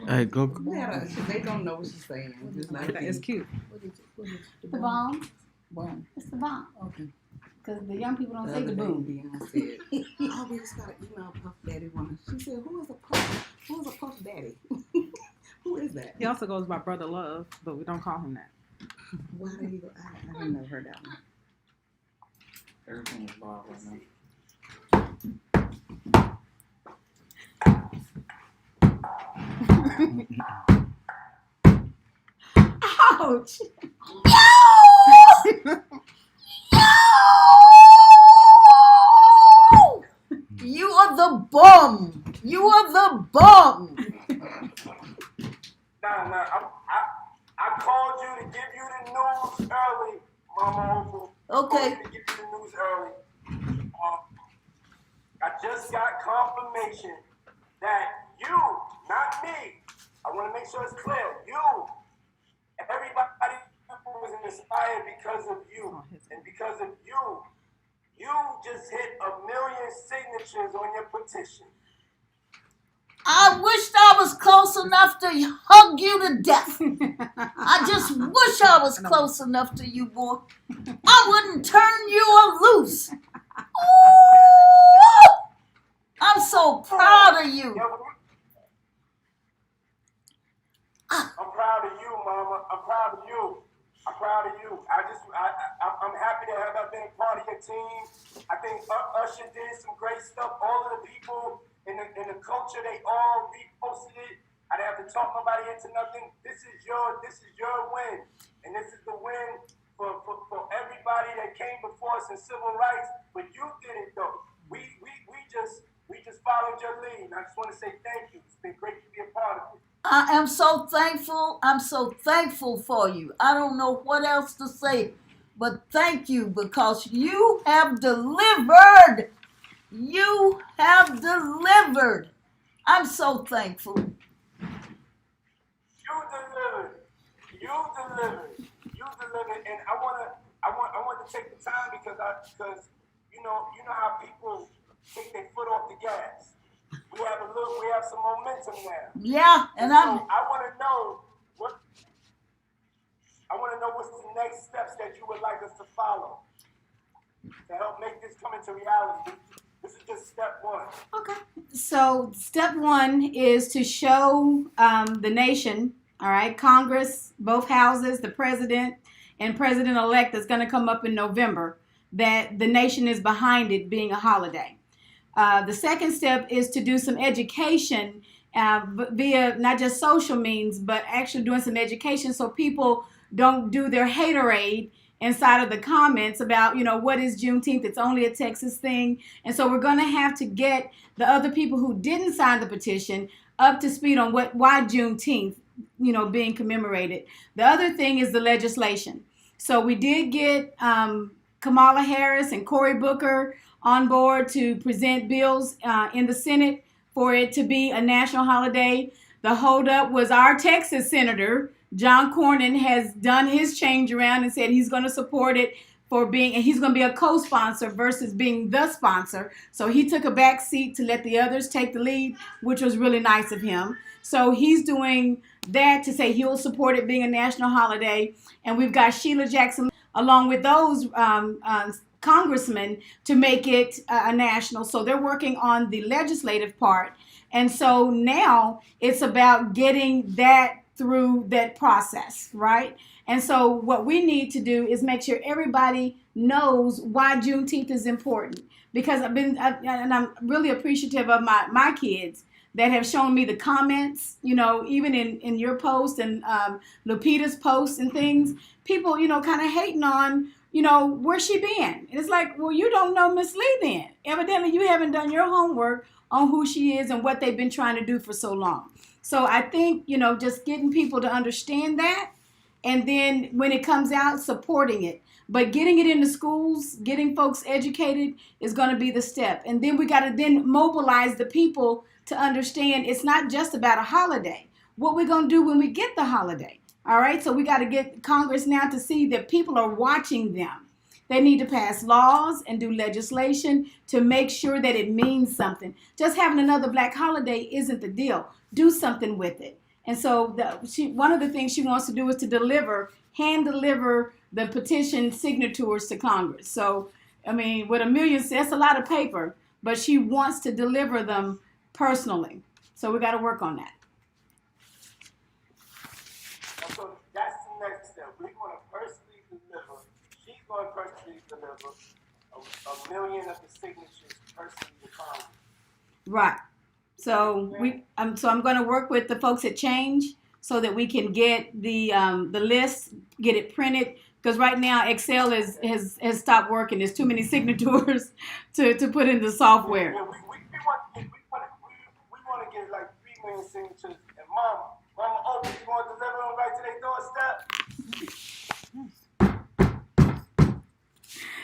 Hey, go. They don't know what she's saying. Just like It's cute. The bomb. Bomb. It's the bomb. Okay. Because the young people don't say the boom. Dion said, "Oh, we just got an email Puff Daddy woman." She said, "Who is a Puff? Who is a Puff Daddy? Who is that?" He also goes by Brother Love, but we don't call him that. Why did he go? I never heard that one. Everything is Bob right now. Ouch! You are the bum. You are the bum. Nah, I called you to give you the news early, Mama Opal. Okay. I called you to give you the news early. I just got confirmation that you, not me, I want to make sure it's clear, you, everybody was inspired because of you. And because of you, you just hit 1 million signatures on your petition. I wished I was close enough to hug you to death. I just wish I was close enough to you, boy. I wouldn't turn you loose. Ooh, I'm so proud of you. I'm proud of you, Mama. I'm proud of you. I'm proud of you. I'm happy to have been a part of your team. I think Usher did some great stuff. All of the people in the culture, they all reposted it. I didn't have to talk nobody into nothing. This is your win, and this is the win for everybody that came before us in civil rights. But you did it though. We just followed your lead. And I just want to say thank you. It's been great to be a part of it. I am so thankful. I'm so thankful for you. I don't know what else to say, but thank you because you have delivered. You have delivered. I'm so thankful. You delivered. And I want to take the time because you know how people take their foot off the gas. We have some momentum now. Yeah, and so I want to know what's the next steps that you would like us to follow to help make this come into reality. This is just step one. Okay. So step one is to show the nation, all right, Congress, both houses, the president and president-elect that's going to come up in November, that the nation is behind it being a holiday. The second step is to do some education via not just social means, but actually doing some education so people don't do their haterade inside of the comments about, what is Juneteenth? It's only a Texas thing. And so we're going to have to get the other people who didn't sign the petition up to speed on why Juneteenth, being commemorated. The other thing is the legislation. So we did get Kamala Harris and Cory Booker on board to present bills in the Senate for it to be a national holiday. The holdup was our Texas Senator, John Cornyn, has done his change around and said he's going to support it and he's going to be a co-sponsor versus being the sponsor. So he took a back seat to let the others take the lead, which was really nice of him. So he's doing that to say he'll support it being a national holiday. And we've got Sheila Jackson along with those congressmen to make it a national. So they're working on the legislative part. And so now it's about getting that through that process, right? And so what we need to do is make sure everybody knows why Juneteenth is important. Because I'm really appreciative of my kids that have shown me the comments, even in your post and Lupita's posts and things, people, kind of hating on, where's she been? And it's like, well, you don't know Miss Lee then. Evidently, you haven't done your homework on who she is and what they've been trying to do for so long. So I think, just getting people to understand that, and then when it comes out, supporting it. But getting it into schools, getting folks educated is going to be the step. And then we got to then mobilize the people to understand it's not just about a holiday. What we're going to do when we get the holiday. All right, so we got to get Congress now to see that people are watching them. They need to pass laws and do legislation to make sure that it means something. Just having another black holiday isn't the deal. Do something with it. And so one of the things she wants to do is to hand deliver the petition signatures to Congress. So, I mean, with 1 million, that's a lot of paper, but she wants to deliver them personally. So we got to work on that. So that's the next step. We're going to personally deliver. She's going to personally deliver a million of the signatures personally to Congress. Right. So I'm going to work with the folks at Change so that we can get the list, get it printed. Because right now Excel has stopped working. There's too many signatures to put in the software. Yeah, we want to get like 3 million signatures. And Mama, Opal, you want to deliver them right to their doorstep?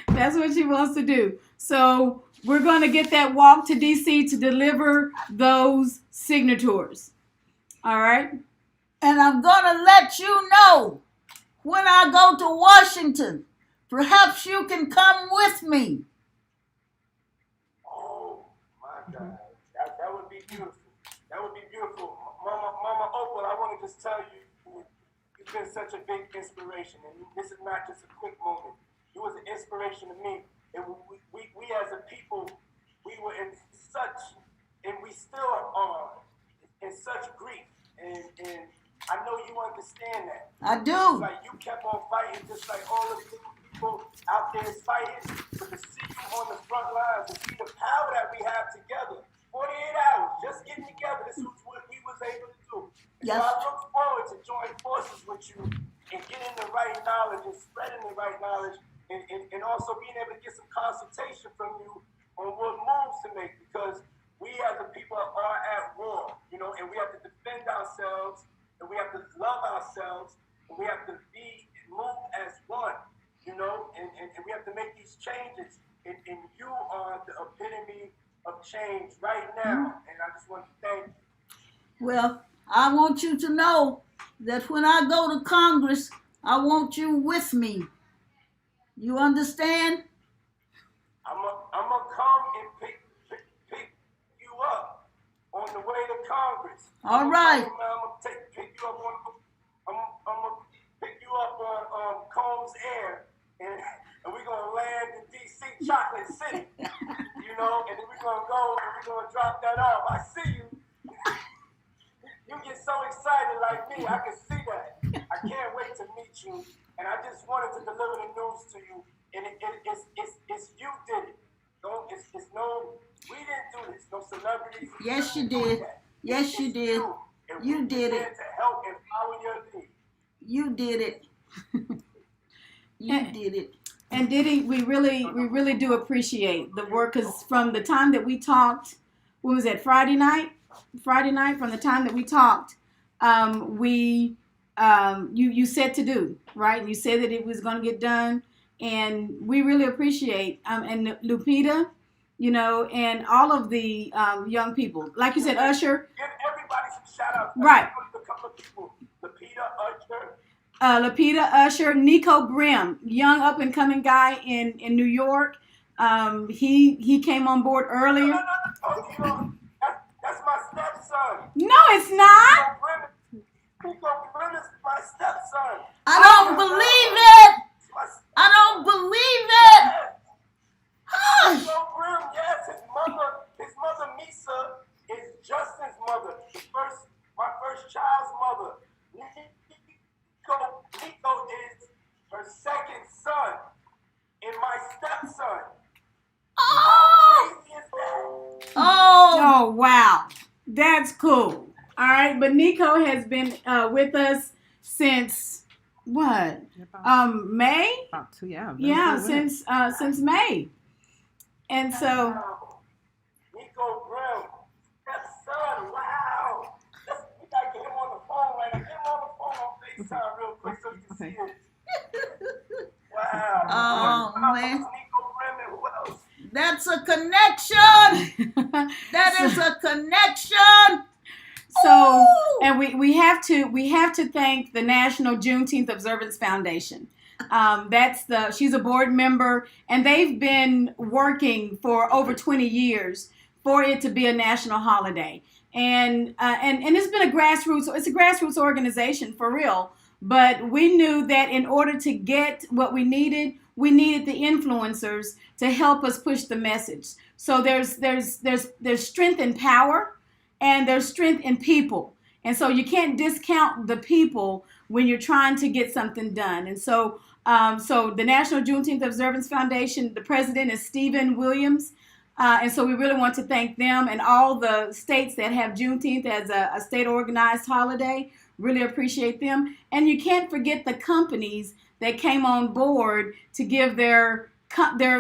That's what she wants to do. So we're going to get that walk to D.C. to deliver those signatures. All right? And I'm going to let you know when I go to Washington. Perhaps you can come with me. Oh, my God. That would be beautiful. That would be beautiful. Mama Opal, I want to just tell you, you've been such a big inspiration. And this is not just a quick moment. You was an inspiration to me. And we as a people, we were in such, and we still are, in such grief. And I know you understand that. I do. It's like you kept on fighting just like all of the people out there is fighting. But to see you on the front lines and see the power that we have together, 48 hours, just getting together, this was what we was able to do. Yes. So I look forward to joining forces with you and getting the right knowledge and spreading the right knowledge and also being able to get some consultation from you on what moves to make, because we as a people are at war, you know, and we have to defend ourselves, and we have to love ourselves, and we have to move as one, you know, and we have to make these changes. And you are the epitome of change right now, and I just want to thank you. Well, I want you to know that when I go to Congress, I want you with me. You understand? I'm gonna come and pick you up on the way to Congress. All right. I'm gonna pick you up on. I'm gonna pick you up on Combs Air, and we're gonna land in D.C. Chocolate City. You know, and then we're gonna go and we're gonna drop that off. I see you. You get so excited like me. I can see that. I can't wait to meet you. And I just wanted to deliver the news to you. And it's you did it. No, it's no, we didn't do this. No celebrities. Yes, you did. Yes, you did. You did it. To help empower your needs. You did it. You did it. And Diddy, we really do appreciate the work, because from the time that we talked, when was that, Friday night, from the time that we talked, you said to do, right? You said that it was going to get done, and we really appreciate, and Lupita, you know, and all of the young people. Like you said, Usher. Give everybody some shout outs. Right. A couple of people. Lupita, Usher, Nico Brim, young up and coming guy in New York. He came on board earlier. No. You know, that's my stepson. No, it's not. Nico Brim is my stepson. I don't believe it. I don't believe it. Hush. Nico Brim, yes, his mother Misa is Justin's mother, my first child's mother. Nico is her second son and my stepson. Oh. Crazy as that. Oh. Oh, wow. That's cool. All right. But Nico has been with us since what? May? About 2, yeah. Yeah, since May. And so. Nico Grimm, stepson, wow. We gotta get him on the phone right now. Get him on the phone on FaceTime real quick so you can see it. Wow. Oh, man. Nico Grimm and who else? That's a connection. That is a connection. So, Ooh. and we have to thank the National Juneteenth Observance Foundation. She's a board member, and they've been working for over 20 years for it to be a national holiday. and it's been it's a grassroots organization for real. But we knew that in order to get what we needed the influencers to help us push the message. So there's strength in power, and there's strength in people. And so you can't discount the people when you're trying to get something done. And so so the National Juneteenth Observance Foundation, the president is Stephen Williams. And so we really want to thank them and all the states that have Juneteenth as a state organized holiday. Really appreciate them. And you can't forget the companies that came on board to give their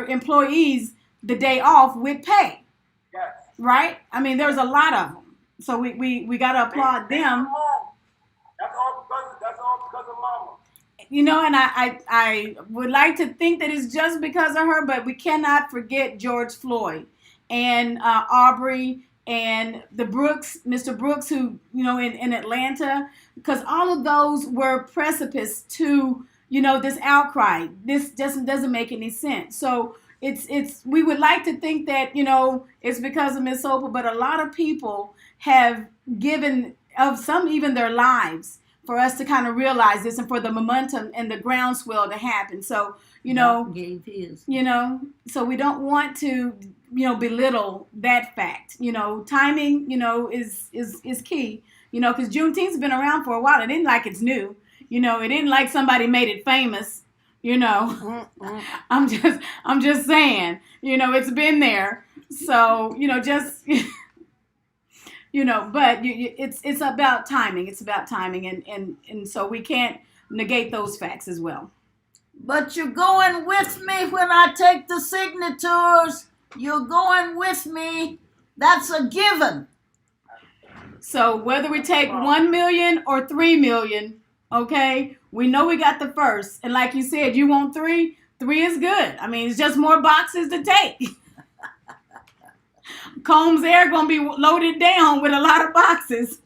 employees the day off with pay. Yes. Right? I mean, there's a lot of them. So we got to applaud them. That's all because of Mama. You know, and I would like to think that it's just because of her, but we cannot forget George Floyd and Aubrey and the Mr. Brooks, who, you know, in Atlanta, because all of those were precipice to, you know, this outcry. This doesn't make any sense. So we would like to think that, you know, it's because of Miss Opal, but a lot of people have given of some even their lives for us to kind of realize this and for the momentum and the groundswell to happen. So, you know, gave his. You know, so we don't want to, you know, belittle that fact. You know, timing, you know, is key. You know, because Juneteenth's been around for a while. It ain't like it's new. You know, it ain't like somebody made it famous. You know, I'm just saying. You know, it's been there. So, you know, just. You know, but it's about timing. It's about timing, and so we can't negate those facts as well. But you're going with me when I take the signatures. You're going with me. That's a given. So whether we take 1 million or 3 million, okay, we know we got the first. And like you said, you want 3? 3 is good. I mean, it's just more boxes to take. Combs Air going to be loaded down with a lot of boxes.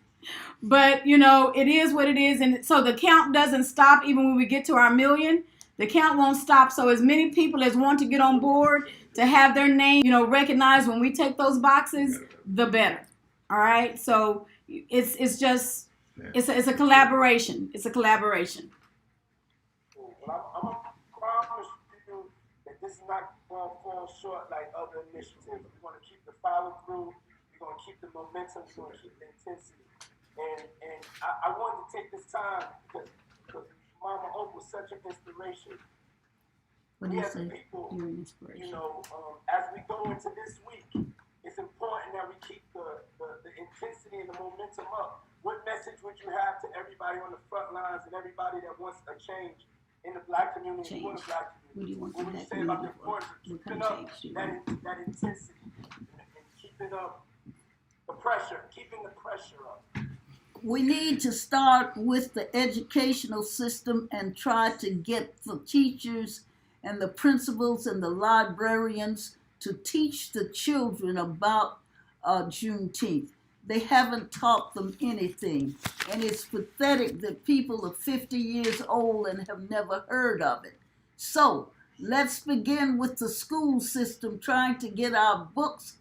But, you know, it is what it is. And so the count doesn't stop even when we get to our million. The count won't stop. So as many people as want to get on board to have their name, you know, recognized when we take those boxes, the better. All right. So it's just, it's a collaboration. It's a collaboration. Well, I'm going to promise you that this is not going to fall short like other initiatives. We're going to keep the follow through. We're going to keep the momentum. We're going to keep the intensity. And I wanted to take this time because Mama Opal was such an inspiration. What do you as say? People, You're an inspiration. you know, as we go into this week, it's important that we keep the intensity and the momentum up. What message would you have to everybody on the front lines and everybody that wants a change in the black community, for the black community? What would you say about the importance of keeping up that intensity and keeping up keeping the pressure up? We need to start with the educational system and try to get the teachers and the principals and the librarians to teach the children about Juneteenth. They haven't taught them anything. And it's pathetic that people are 50 years old and have never heard of it. So let's begin with the school system, trying to get our books,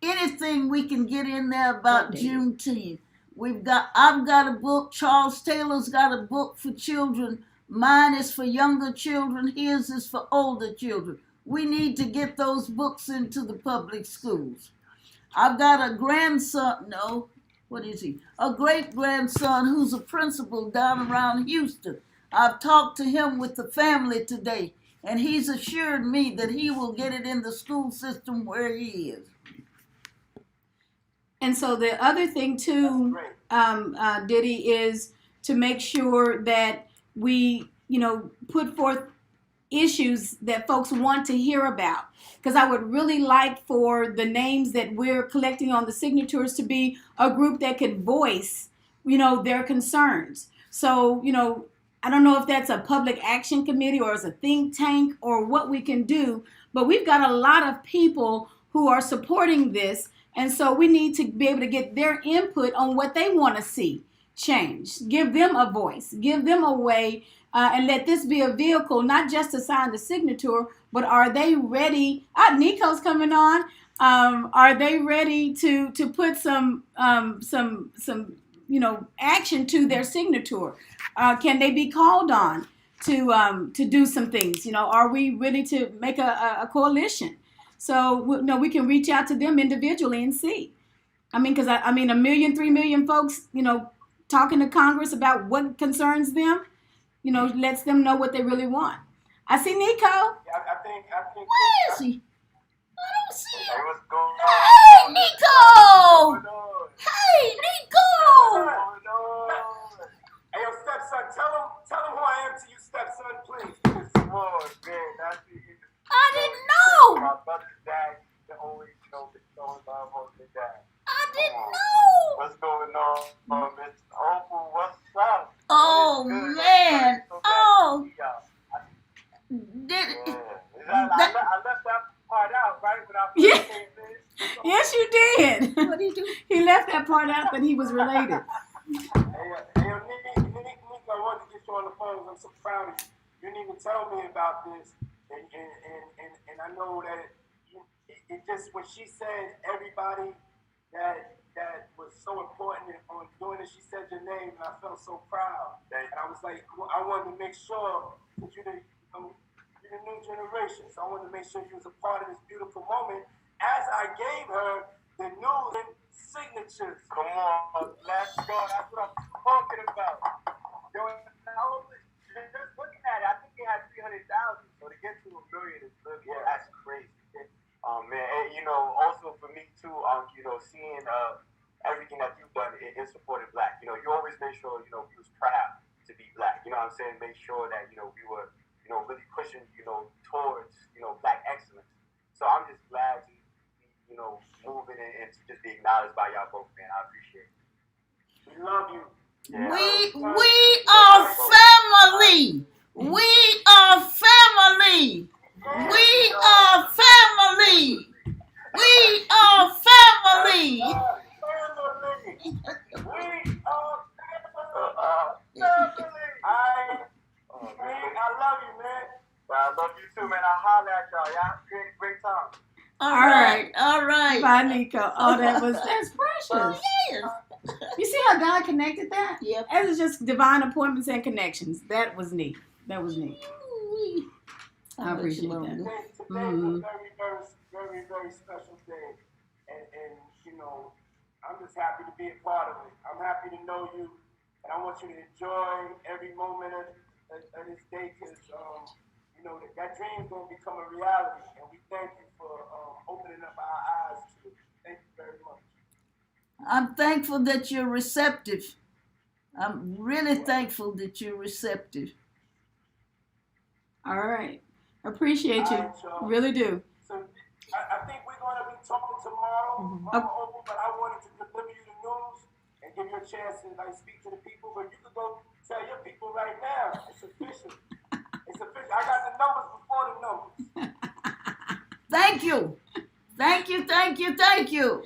anything we can get in there about Juneteenth. I've got a book, Charles Taylor's got a book for children. Mine is for younger children, his is for older children. We need to get those books into the public schools. I've got a grandson, a great-grandson who's a principal down around Houston. I've talked to him with the family today, and he's assured me that he will get it in the school system where he is. And so the other thing too, Diddy, is to make sure that we, you know, put forth issues that folks want to hear about. Because I would really like for the names that we're collecting on the signatures to be a group that could voice, you know, their concerns. So, you know, I don't know if that's a public action committee or as a think tank or what we can do, but we've got a lot of people who are supporting this. And so we need to be able to get their input on what they want to see change. Give them a voice, give them a way, and let this be a vehicle, not just to sign the signature, but are they ready? Nico's coming on. Are they ready to put some action to their signature? Can they be called on to do some things? Are we ready to make a coalition? So we can reach out to them individually and see. Because a million, 3 million folks, talking to Congress about what concerns them, lets them know what they really want. I see Nico. Yeah, I think. Where is he? I don't see Hey, him. what's going on? Hey, Nico! What's going on? Hey, Nico! What's going on? Hey, yo, stepson, tell him who I am to you, stepson, please. Come on, man. That's it. I didn't know. My brother's dad used to always, bestow love on his dad. I didn't know. What's going on, Miss Opal? What's up? Oh, man. Oh. I left that part out, right? When I Yeah. first came in. Yes, you did. What did you do? He left that part out that he was related. Hey, Nico, I wanted to get you on the phone. I'm so proud of you. You didn't even tell me about this, and I know that it just when she said everybody that was so important on doing it, she said your name, and I felt so proud. And I was like, I wanted to make sure that you're the new generation, so I wanted to make sure you was a part of this beautiful moment as I gave her the new signatures. Come on, let's go. That's what I'm talking about. Yo, just looking at it, I think they had 300,000, so to get to $1 million is really, that's crazy. Man, and, also for me too, seeing everything that you've done in support of Black. You always made sure, we was proud to be Black. You know what I'm saying? Make sure that, we were, really pushing, towards, Black excellence. So I'm just glad to be, moving and to just be acknowledged by y'all both, man. I appreciate it. We love you. Yeah, We are family. We are family. We are family. We are family. We are family. I love you, man. I love you too, man. I holler at y'all. Y'all create a great time. All right. Bye, Nico. Oh, that's precious. Yes. You see how God connected that? Yep. That was just divine appointments and connections. That was neat. I appreciate that. Today was a very, very, very, very special day. And I'm just happy to be a part of it. I'm happy to know you. And I want you to enjoy every moment of this day because, that dream is going to become a reality. And we thank you for opening up our eyes to it. Thank you very much. I'm thankful that you're receptive. I'm really thankful that you're receptive. All right. Appreciate you. All right, y'all. Really do. So I think we're going to be talking tomorrow, Mama Opal, but I wanted to deliver you the news and give you a chance to speak to the people. But you can go tell your people right now. It's official. It's official. I got the numbers before the numbers. Thank you. Thank you.